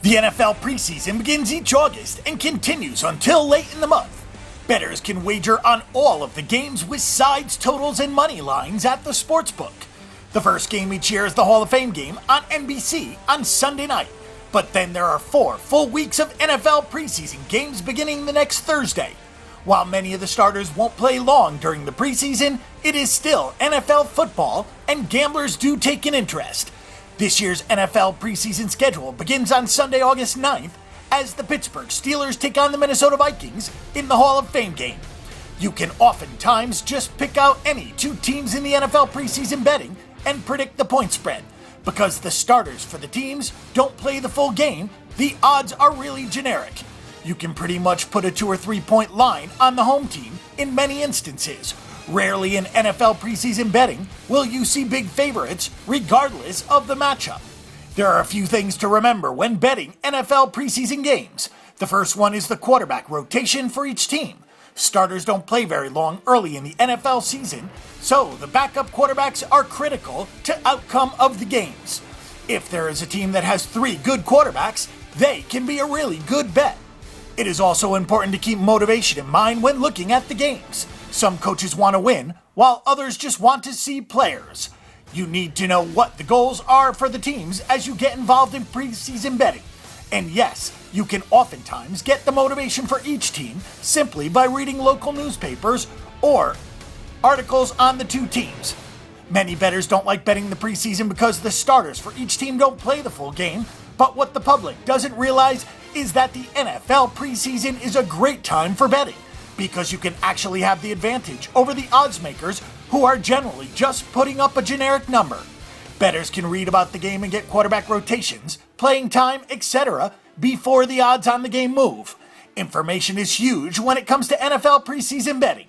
The NFL preseason begins each August and continues until late in the month. Bettors can wager on all of the games with sides, totals, and money lines at the sportsbook. The first game each year is the Hall of Fame game on NBC on Sunday night. But then there are 4 full weeks of NFL preseason games beginning the next Thursday. While many of the starters won't play long during the preseason, it is still NFL football, and gamblers do take an interest. This year's NFL preseason schedule begins on Sunday, August 9th, as the Pittsburgh Steelers take on the Minnesota Vikings in the Hall of Fame game. You can oftentimes just pick out any 2 teams in the NFL preseason betting and predict the point spread. Because the starters for the teams don't play the full game, the odds are really generic. You can pretty much put a 2 or 3 point line on the home team in many instances. Rarely in NFL preseason betting will you see big favorites regardless of the matchup. There are a few things to remember when betting NFL preseason games. The first one is the quarterback rotation for each team. Starters don't play very long early in the NFL season, so the backup quarterbacks are critical to outcome of the games. If there is a team that has 3 good quarterbacks, they can be a really good bet. It is also important to keep motivation in mind when looking at the games. Some coaches want to win, while others just want to see players. You need to know what the goals are for the teams as you get involved in preseason betting. And yes, you can oftentimes get the motivation for each team simply by reading local newspapers or articles on the 2 teams. Many bettors don't like betting the preseason because the starters for each team don't play the full game, but what the public doesn't realize is that the NFL preseason is a great time for betting, because you can actually have the advantage over the odds makers who are generally just putting up a generic number. Bettors can read about the game and get quarterback rotations, playing time, etc. before the odds on the game move. Information is huge when it comes to NFL preseason betting.